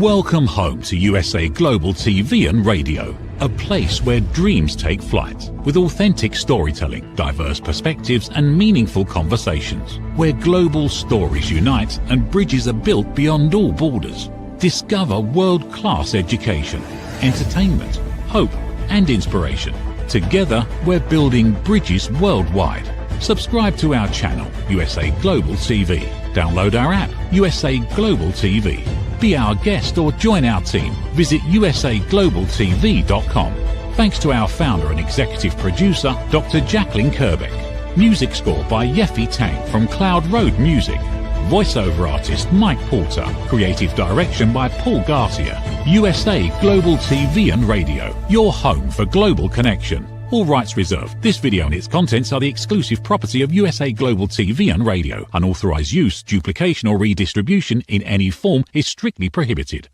Welcome home to USA Global TV and Radio, a place where dreams take flight, with authentic storytelling, diverse perspectives and meaningful conversations, where global stories unite and bridges are built beyond all borders. Discover world-class education, entertainment, hope and inspiration. Together, we're building bridges worldwide. Subscribe to our channel, USA Global TV. Download our app, USA Global TV. Be our guest or join our team. Visit usaglobaltv.com. Thanks to our founder and executive producer, Dr. Jacalyn KERBECK. Music score by Yeffy Tang from Cloud Road Music. Voiceover artist Mike Porter. Creative direction by Paul Garcia. USA Global TV and Radio, your home for global connection. All rights reserved. This video and its contents are the exclusive property of USA Global TV and Radio. Unauthorized use, duplication or redistribution in any form is strictly prohibited.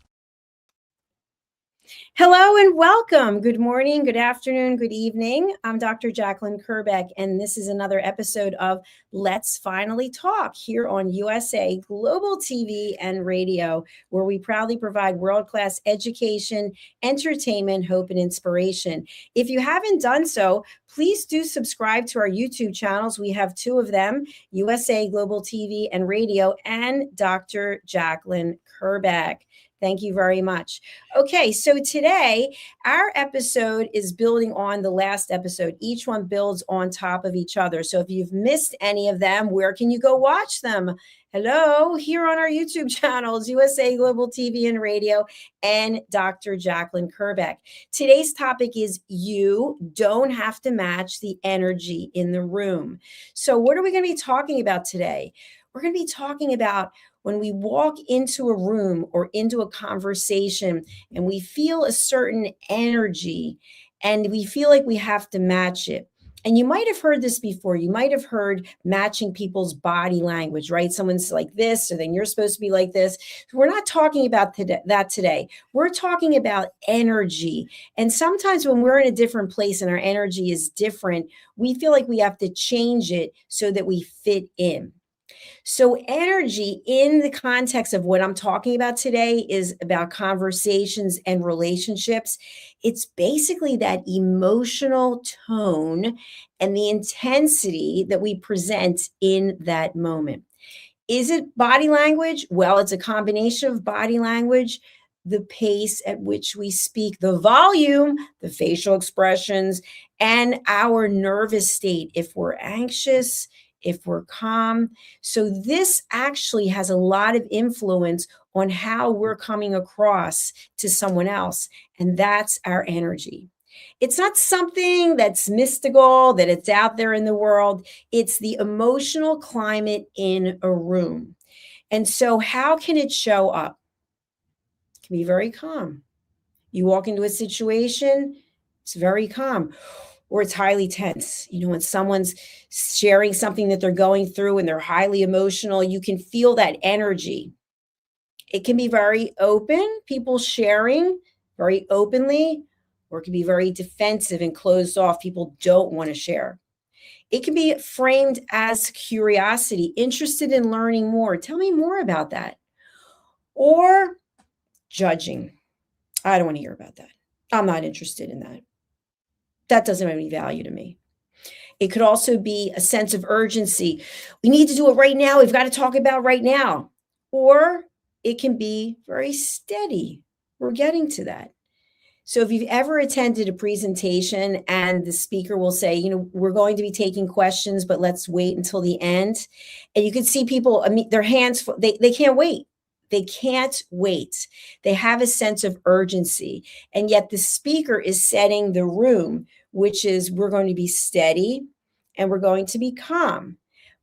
Hello and welcome. Good morning, good afternoon, good evening. I'm Dr. Jacalyn KERBECK, and this is another episode of Let's Finally Talk here on USA Global TV and Radio, where we proudly provide world-class education, entertainment, hope, and inspiration. If you haven't done so, please do subscribe to our YouTube channels. We have two of them, USA Global TV and Radio and Dr. Jacalyn KERBECK. Thank you very much. Okay, so today our episode is building on the last episode. Each one builds on top of each other. So if you've missed any of them, where can you go watch them? Hello, here on our YouTube channels, USA Global TV and Radio and Dr. Jacalyn KERBECK. Today's topic is you don't have to match the energy in the room. So what are we going to be talking about today? We're going to be talking about when we walk into a room or into a conversation and we feel a certain energy and we feel like we have to match it. And you might have heard this before. You might have heard matching people's body language, right? Someone's like this, so then you're supposed to be like this. We're not talking about that today. We're talking about energy. And sometimes when we're in a different place and our energy is different, we feel like we have to change it so that we fit in. So energy in the context of what I'm talking about today is about conversations and relationships. It's basically that emotional tone and the intensity that we present in that moment. Is it body language? Well, it's a combination of body language, the pace at which we speak, the volume, the facial expressions, and our nervous state. If we're anxious, if we're calm. So this actually has a lot of influence on how we're coming across to someone else. And that's our energy. It's not something that's mystical, that it's out there in the world. It's the emotional climate in a room. And so how can it show up? It can be very calm. You walk into a situation, it's very calm. Or it's highly tense. You know, when someone's sharing something that they're going through and they're highly emotional, you can feel that energy. It can be very open, people sharing very openly, or it can be very defensive and closed off. People don't want to share. It can be framed as curiosity, interested in learning more. Tell me more about that. Or judging. I don't want to hear about that. I'm not interested in that. That doesn't have any value to me. It could also be a sense of urgency. We need to do it right now. We've got to talk about right now. Or it can be very steady. We're getting to that. So if you've ever attended a presentation and the speaker will say, you know, we're going to be taking questions, but let's wait until the end. And you can see people, their hands, they can't wait. They can't wait. They have a sense of urgency. And yet the speaker is setting the room, which is we're going to be steady and we're going to be calm.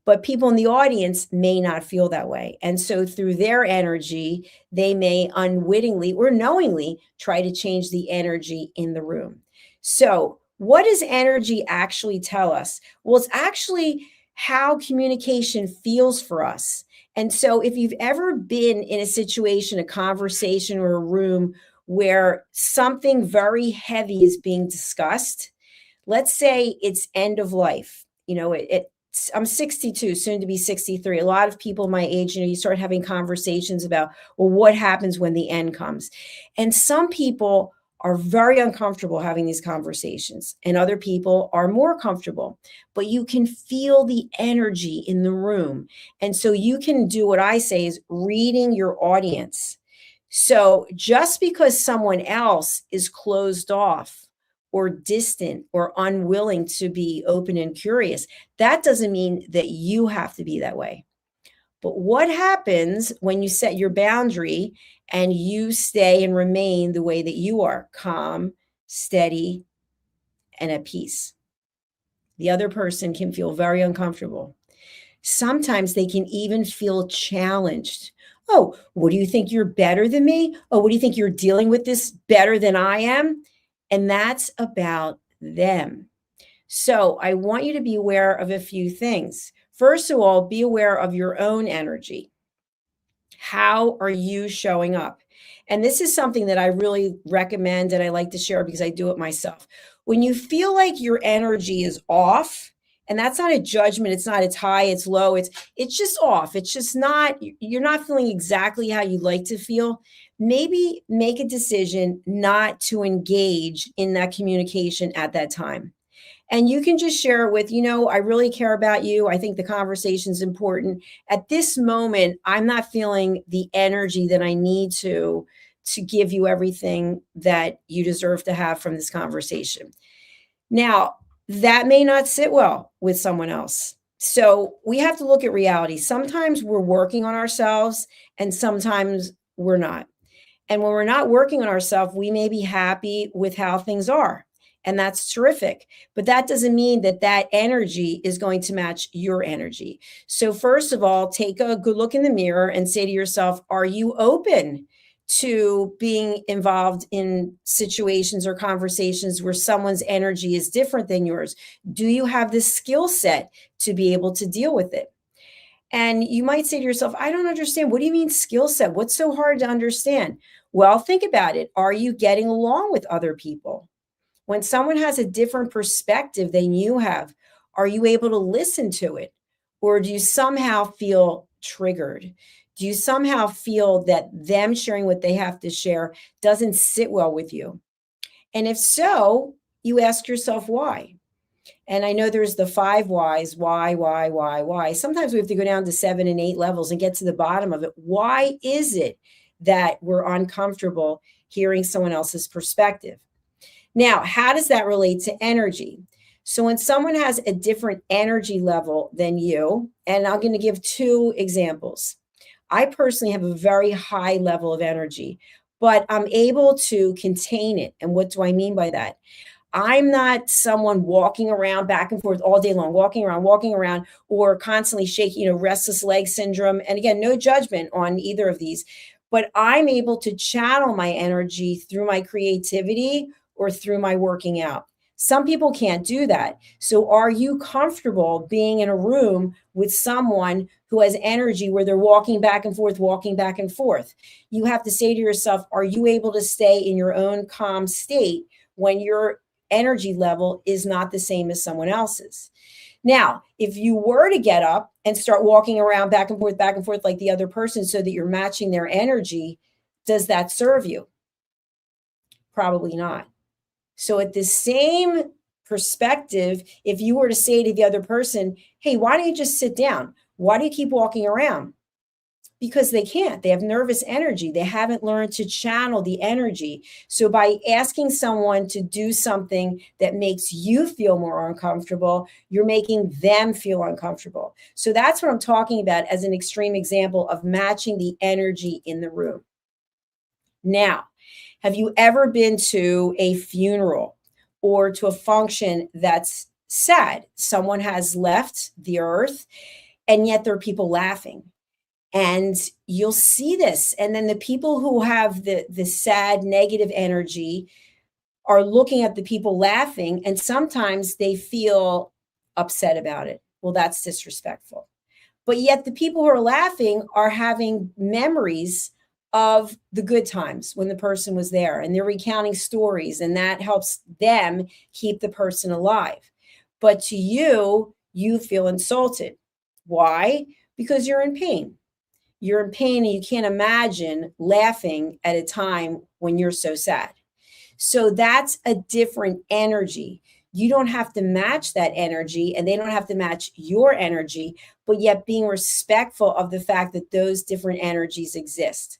But people in the audience may not feel that way. And so through their energy, they may unwittingly or knowingly try to change the energy in the room. So what does energy actually tell us? Well, it's actually how communication feels for us. And so if you've ever been in a situation, a conversation or a room where something very heavy is being discussed, let's say it's end of life, you know, I'm 62, soon to be 63. A lot of people my age, you start having conversations about, well, what happens when the end comes? And some people are very uncomfortable having these conversations, and other people are more comfortable. But you can feel the energy in the room. And so you can do what I say is reading your audience. So just because someone else is closed off or distant or unwilling to be open and curious, that doesn't mean that you have to be that way. But what happens when you set your boundary and you stay and remain the way that you are, calm, steady, and at peace? The other person can feel very uncomfortable. Sometimes they can even feel challenged. Oh, what do you think, you're better than me? Oh, what do you think, you're dealing with this better than I am? And that's about them. So I want you to be aware of a few things. First of all, be aware of your own energy. How are you showing up? And this is something that I really recommend and I like to share because I do it myself. When you feel like your energy is off, and that's not a judgment, it's not, it's high, it's low, it's just off. It's just not, you're not feeling exactly how you'd like to feel. Maybe make a decision not to engage in that communication at that time. And you can just share it with, I really care about you. I think the conversation's important. At this moment, I'm not feeling the energy that I need to give you everything that you deserve to have from this conversation. Now, that may not sit well with someone else. So we have to look at reality. Sometimes we're working on ourselves and sometimes we're not. And when we're not working on ourselves, we may be happy with how things are. And that's terrific. But that doesn't mean that that energy is going to match your energy. So first of all, take a good look in the mirror and say to yourself, are you open to being involved in situations or conversations where someone's energy is different than yours? Do you have the skill set to be able to deal with it? And you might say to yourself, I don't understand. What do you mean skill set? What's so hard to understand? Well, think about it. Are you getting along with other people? When someone has a different perspective than you have, are you able to listen to it? Or do you somehow feel triggered? Do you somehow feel that them sharing what they have to share doesn't sit well with you? And if so, you ask yourself why. And I know there's the 5 whys, why. Sometimes we have to go down to 7 and 8 levels and get to the bottom of it. Why is it that we're uncomfortable hearing someone else's perspective? Now, how does that relate to energy? So when someone has a different energy level than you, and I'm going to give 2 examples. I personally have a very high level of energy, but I'm able to contain it. And what do I mean by that? I'm not someone walking around back and forth all day long, walking around, or constantly shaking, restless leg syndrome. And again, no judgment on either of these, but I'm able to channel my energy through my creativity or through my working out. Some people can't do that. So are you comfortable being in a room with someone who has energy where they're walking back and forth? You have to say to yourself, are you able to stay in your own calm state when your energy level is not the same as someone else's? Now, if you were to get up and start walking around back and forth like the other person so that you're matching their energy, does that serve you? Probably not. So at the same perspective, if you were to say to the other person, hey, why don't you just sit down? Why do you keep walking around? Because they can't. They have nervous energy. They haven't learned to channel the energy. So by asking someone to do something that makes you feel more uncomfortable, you're making them feel uncomfortable. So that's what I'm talking about as an extreme example of matching the energy in the room. Now, have you ever been to a funeral or to a function that's sad? Someone has left the earth, and yet there are people laughing. And you'll see this. And then the people who have the sad, negative energy are looking at the people laughing, and sometimes they feel upset about it. Well, that's disrespectful. But yet the people who are laughing are having memories of the good times when the person was there, and they're recounting stories, and that helps them keep the person alive. But to you, You feel insulted. Why? Because you're in pain. You're in pain and you can't imagine laughing at a time when you're so sad. So that's a different energy. You don't have to match that energy and they don't have to match your energy, but yet being respectful of the fact that those different energies exist.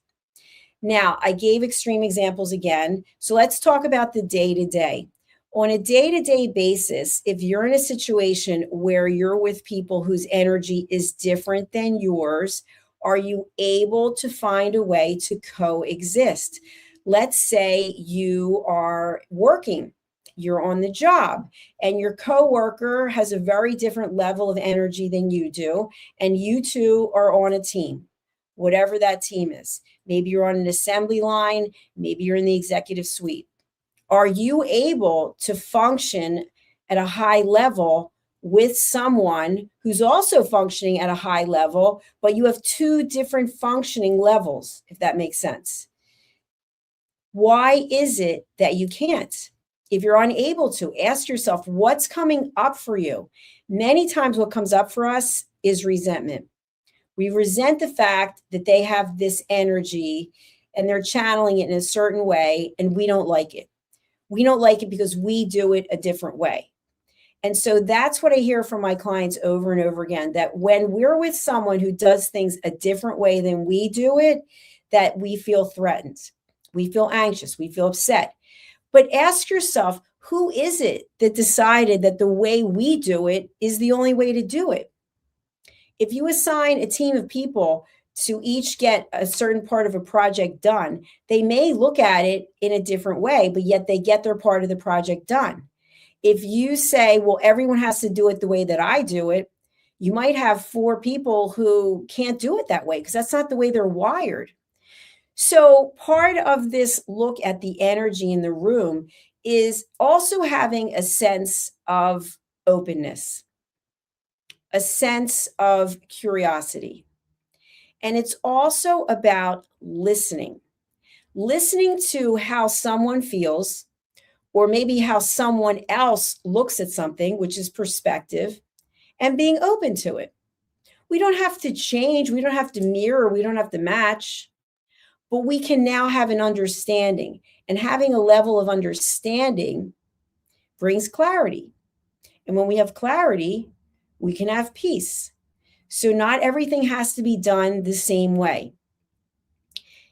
Now, I gave extreme examples again. So let's talk about the day to day. On a day to day basis, if you're in a situation where you're with people whose energy is different than yours, are you able to find a way to coexist? Let's say you are working, you're on the job, and your coworker has a very different level of energy than you do, and you two are on a team, whatever that team is. Maybe you're on an assembly line, maybe you're in the executive suite. Are you able to function at a high level with someone who's also functioning at a high level, but you have two different functioning levels, if that makes sense? Why is it that you can't? If you're unable to, ask yourself what's coming up for you. Many times what comes up for us is resentment. We resent the fact that they have this energy and they're channeling it in a certain way, and we don't like it. We don't like it because we do it a different way. And so that's what I hear from my clients over and over again, that when we're with someone who does things a different way than we do it, that we feel threatened. We feel anxious. We feel upset. But ask yourself, who is it that decided that the way we do it is the only way to do it? If you assign a team of people to each get a certain part of a project done, they may look at it in a different way, but yet they get their part of the project done. If you say, well, everyone has to do it the way that I do it, you might have 4 people who can't do it that way because that's not the way they're wired. So part of this look at the energy in the room is also having a sense of openness, a sense of curiosity. And it's also about listening to how someone feels, or maybe how someone else looks at something, which is perspective, and being open to it. We don't have to change, we don't have to mirror, we don't have to match, but we can now have an understanding. And having a level of understanding brings clarity. And when we have clarity, we can have peace. So not everything has to be done the same way.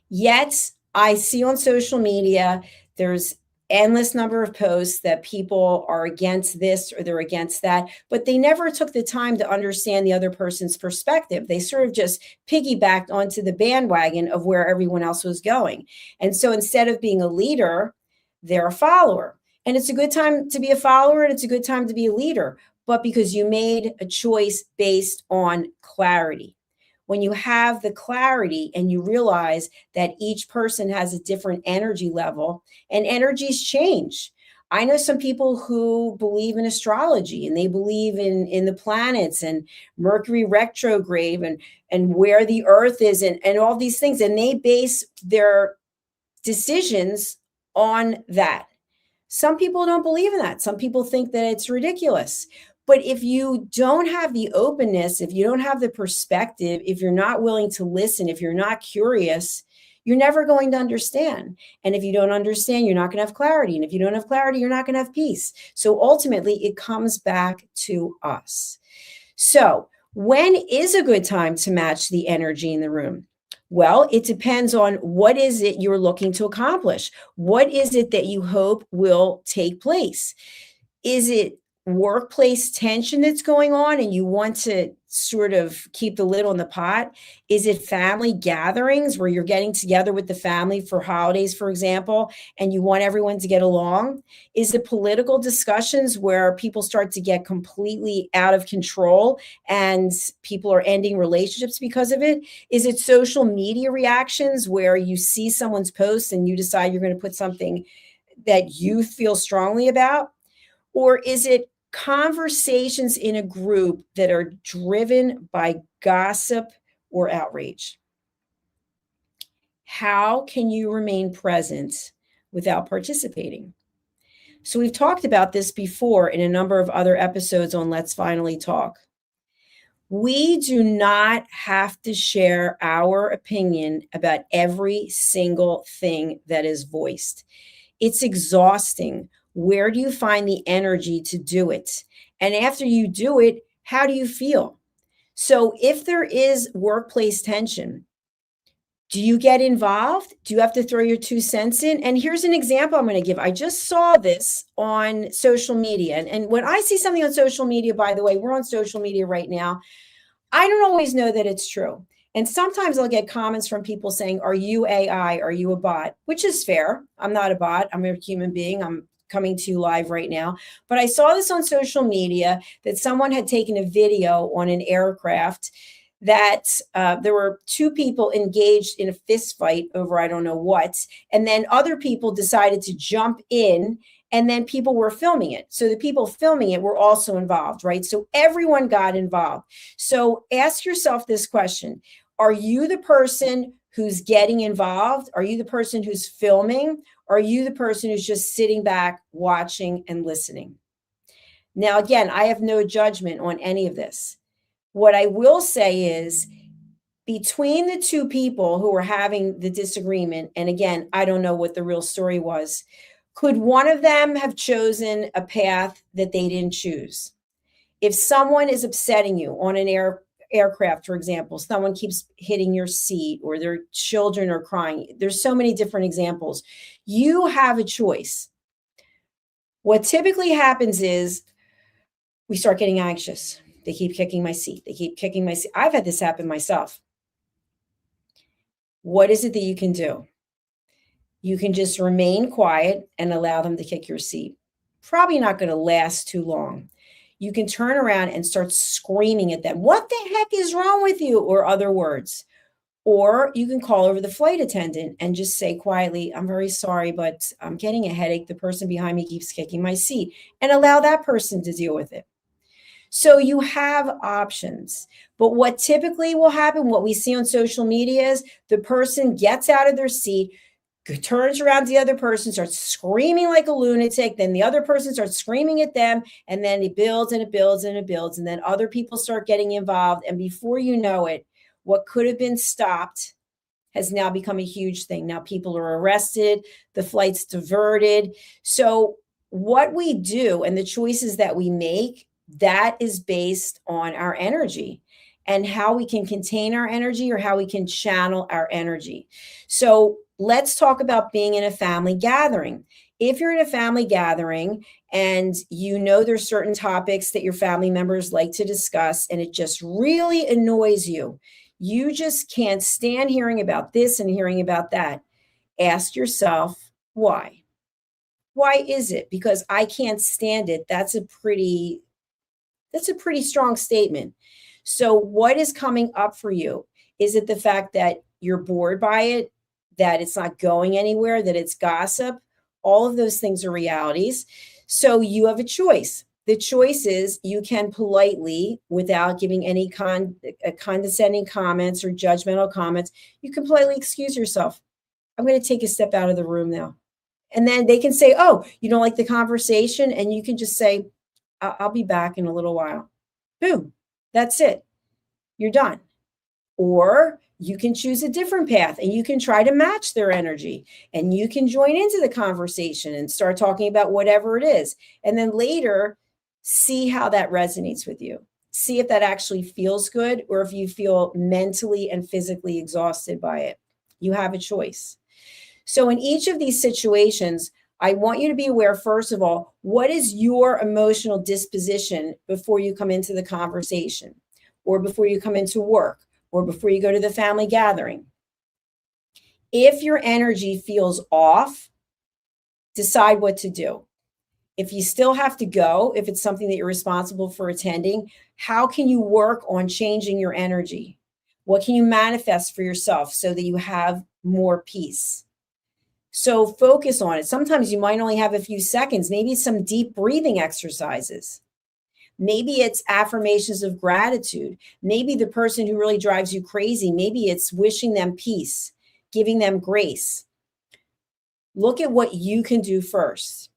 Yet I see on social media, there's endless number of posts that people are against this or they're against that, but they never took the time to understand the other person's perspective. They sort of just piggybacked onto the bandwagon of where everyone else was going. And so instead of being a leader, they're a follower. And it's a good time to be a follower and it's a good time to be a leader, but because you made a choice based on clarity. When you have the clarity and you realize that each person has a different energy level and energies change. I know some people who believe in astrology and they believe in the planets and Mercury retrograde and where the earth is and all these things. And they base their decisions on that. Some people don't believe in that. Some people think that it's ridiculous. But if you don't have the openness, if you don't have the perspective, if you're not willing to listen, if you're not curious, you're never going to understand. And if you don't understand, you're not going to have clarity. And if you don't have clarity, you're not going to have peace. So ultimately, it comes back to us. So when is a good time to match the energy in the room? Well, it depends on what is it you're looking to accomplish. What is it that you hope will take place? Is it workplace tension that's going on and you want to sort of keep the lid on the pot? Is it family gatherings where you're getting together with the family for holidays, for example, and you want everyone to get along? Is it political discussions where people start to get completely out of control and people are ending relationships because of it? Is it social media reactions where you see someone's post and you decide you're going to put something that you feel strongly about? Or is it conversations in a group that are driven by gossip or outrage? How can you remain present without participating? So we've talked about this before in a number of other episodes on Let's Finally Talk. We do not have to share our opinion about every single thing that is voiced. It's exhausting. Where do you find the energy to do it? And after you do it, how do you feel? So if there is workplace tension, do you get involved? Do you have to throw your 2 cents in? And here's an example I'm going to give. I just saw this on social media. And when I see something on social media, by the way, we're on social media right now, I don't always know that it's true. And sometimes I'll get comments from people saying, are you AI? Are you a bot? Which is fair. I'm not a bot. I'm a human being. I'm coming to you live right now. But I saw this on social media that someone had taken a video on an aircraft that there were two people engaged in a fist fight over I don't know what. And then other people decided to jump in, and then people were filming it. So the people filming it were also involved, right? So everyone got involved. So ask yourself this question. Are you the person who's getting involved? Are you the person who's filming? Or are you the person who's just sitting back, watching and listening? Now, again, I have no judgment on any of this. What I will say is, between the two people who were having the disagreement, and again, I don't know what the real story was, could one of them have chosen a path that they didn't choose? If someone is upsetting you on an aircraft, for example, someone keeps hitting your seat or their children are crying. There's so many different examples. You have a choice. What typically happens is we start getting anxious. They keep kicking my seat. They keep kicking my seat. I've had this happen myself. What is it that you can do? You can just remain quiet and allow them to kick your seat. Probably not going to last too long. You can turn around and start screaming at them. What the heck is wrong with you? Or other words. Or you can call over the flight attendant and just say quietly, I'm very sorry, but I'm getting a headache. The person behind me keeps kicking my seat, and allow that person to deal with it. So you have options. But what typically will happen, what we see on social media, is the person gets out of their seat, turns around to the other person, starts screaming like a lunatic. Then the other person starts screaming at them. And then it builds and it builds and it builds. And then other people start getting involved. And before you know it, what could have been stopped has now become a huge thing. Now people are arrested, the flight's diverted. So what we do and the choices that we make, that is based on our energy and how we can contain our energy or how we can channel our energy. So let's talk about being in a family gathering. If you're in a family gathering and you know there's certain topics that your family members like to discuss and it just really annoys you, you just can't stand hearing about this and hearing about that. Ask yourself, why? Why is it? Because I can't stand it. That's a pretty strong statement. So what is coming up for you? Is it the fact that you're bored by it, that it's not going anywhere, that it's gossip? All of those things are realities. So you have a choice. The choice is you can politely, without giving any condescending comments or judgmental comments, you can politely excuse yourself. I'm going to take a step out of the room now. And then they can say, oh, you don't like the conversation? And you can just say, I'll be back in a little while. Boom. That's it. You're done. Or you can choose a different path and you can try to match their energy and you can join into the conversation and start talking about whatever it is. And then later, see how that resonates with you. See if that actually feels good or if you feel mentally and physically exhausted by it. You have a choice. So in each of these situations, I want you to be aware, first of all, what is your emotional disposition before you come into the conversation or before you come into work or before you go to the family gathering? If your energy feels off, decide what to do. If you still have to go, if it's something that you're responsible for attending, how can you work on changing your energy? What can you manifest for yourself so that you have more peace? So focus on it. Sometimes you might only have a few seconds. Maybe it's some deep breathing exercises. Maybe it's affirmations of gratitude. Maybe the person who really drives you crazy, maybe it's wishing them peace, giving them grace. Look at what you can do first.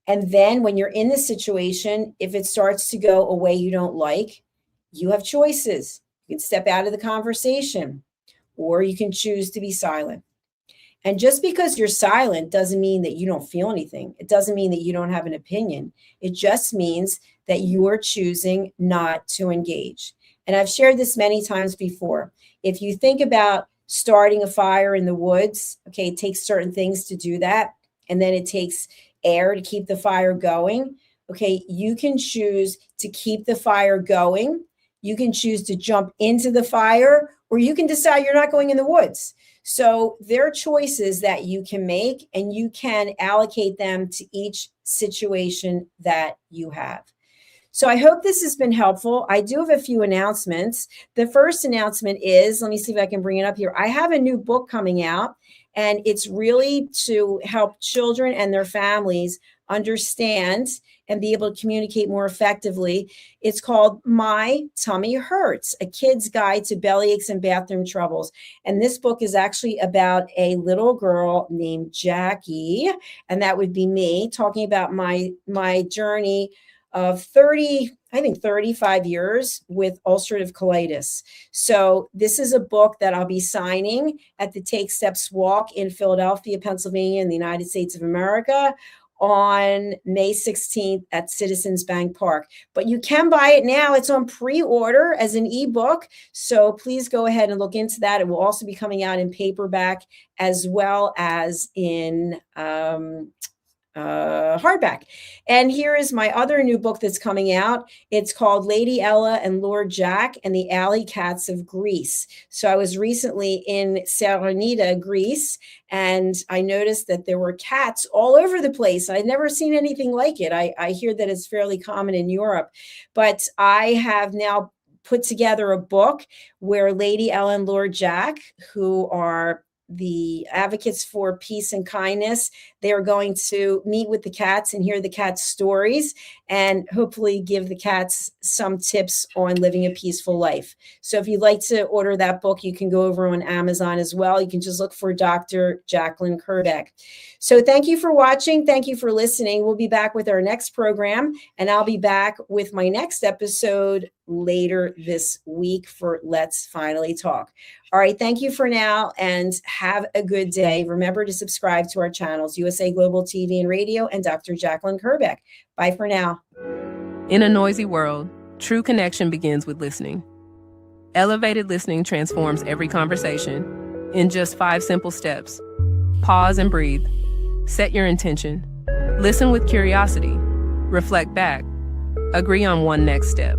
And then when you're in the situation, if it starts to go a way you don't like, you have choices. You can step out of the conversation, or you can choose to be silent. And just because you're silent doesn't mean that you don't feel anything. It doesn't mean that you don't have an opinion. It just means that you are choosing not to engage. And I've shared this many times before. If you think about starting a fire in the woods, okay, it takes certain things to do that. And then it takes air to keep the fire going. Okay, you can choose to keep the fire going. You can choose to jump into the fire, or you can decide you're not going in the woods. So there are choices that you can make, and you can allocate them to each situation that you have. So I hope this has been helpful. I do have a few announcements. The first announcement is, let me see if I can bring it up here. I have a new book coming out, and it's really to help children and their families understand and be able to communicate more effectively. It's called My Tummy Hurts, A Kid's Guide to Bellyaches and Bathroom Troubles. And this book is actually about a little girl named Jackie, and that would be me, talking about my journey of 35 years with ulcerative colitis. So this is a book that I'll be signing at the Take Steps Walk in Philadelphia, Pennsylvania, in the United States of America on May 16th at Citizens Bank Park. But you can buy it now. It's on pre-order as an ebook. So please go ahead and look into that. It will also be coming out in paperback as well as in hardback. And here is my other new book that's coming out. It's called Lady Ella and Lord Jack and the Alley Cats of Greece. So I was recently in Salonita, Greece, and I noticed that there were cats all over the place. I'd never seen anything like it. I hear that it's fairly common in Europe, but I have now put together a book where Lady Ella and Lord Jack, who are the advocates for peace and kindness, they are going to meet with the cats and hear the cats' stories and hopefully give the cats some tips on living a peaceful life. So if you'd like to order that book, you can go over on Amazon as well. You can just look for Dr. Jacalyn KERBECK. So thank you for watching. Thank you for listening. We'll be back with our next program, and I'll be back with my next episode later this week for Let's Finally Talk. All right, thank you for now, and have a good day. Remember to subscribe to our channels, USA Global TV and Radio and Dr. Jacalyn KERBECK. Bye for now. In a noisy world, true connection begins with listening. Elevated listening transforms every conversation in just 5 simple steps. Pause and breathe. Set your intention. Listen with curiosity. Reflect back. Agree on one next step.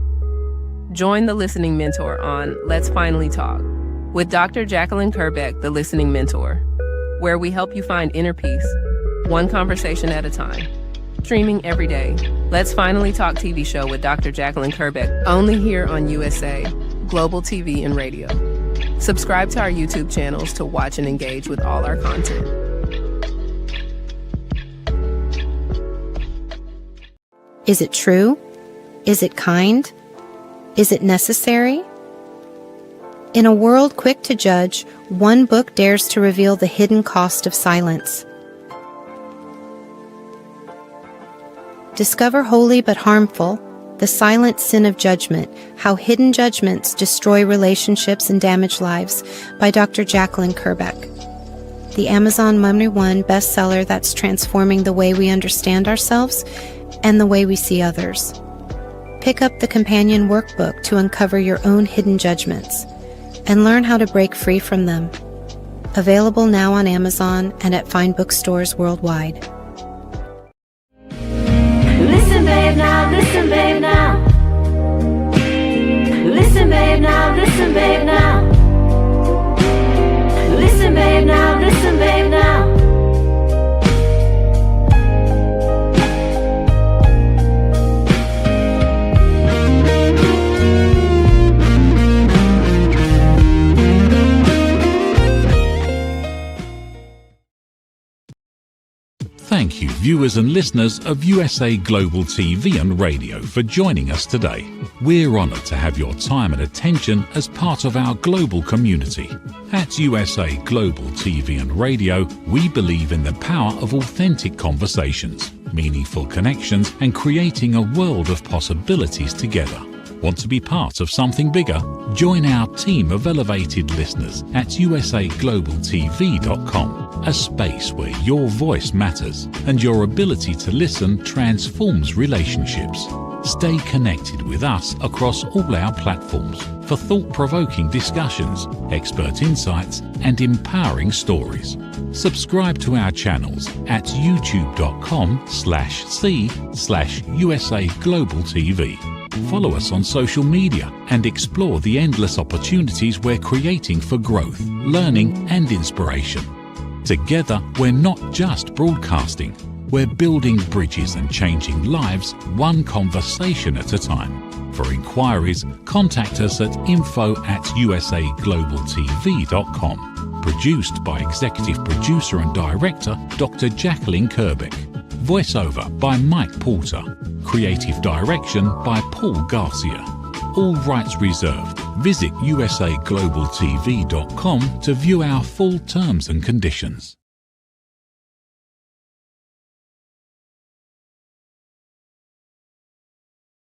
Join the Listening Mentor on Let's Finally Talk with Dr. Jacalyn KERBECK, the Listening Mentor, where we help you find inner peace, one conversation at a time. Streaming every day, Let's Finally Talk TV show with Dr. Jacalyn KERBECK, only here on USA Global TV and Radio. Subscribe to our YouTube channels to watch and engage with all our content. Is it true? Is it kind? Is it necessary? In a world quick to judge, one book dares to reveal the hidden cost of silence. Discover Holy but Harmful, The Silent Sin of Judgment, How Hidden Judgments Destroy Relationships and Damage Lives by Dr. Jacalyn KERBECK. The Amazon #1 bestseller that's transforming the way we understand ourselves and the way we see others. Pick up the companion workbook to uncover your own hidden judgments and learn how to break free from them. Available now on Amazon and at fine bookstores worldwide. Listen, babe, now, listen, babe, now. Listen, babe, now, listen, babe, now. Listen, babe, now, listen, babe, now. Thank you, viewers and listeners of USA Global TV and Radio, for joining us today. We're honoured to have your time and attention as part of our global community. At USA Global TV and Radio, we believe in the power of authentic conversations. meaningful connections and creating a world of possibilities together. Want to be part of something bigger? Join our team of elevated listeners at usaglobaltv.com, a space where your voice matters and your ability to listen transforms relationships. Stay connected with us across all our platforms for thought-provoking discussions, expert insights, and empowering stories. Subscribe to our channels at youtube.com/c/USAGlobalTV. Follow us on social media and explore the endless opportunities we're creating for growth, learning, and inspiration. Together, we're not just broadcasting, we're building bridges and changing lives one conversation at a time. For inquiries, contact us at info@usaglobaltv.com. Produced by Executive Producer and Director Dr. Jacalyn KERBECK. Voiceover by Mike Porter. Creative Direction by Paul Garcia. All rights reserved. Visit usaglobaltv.com to view our full terms and conditions.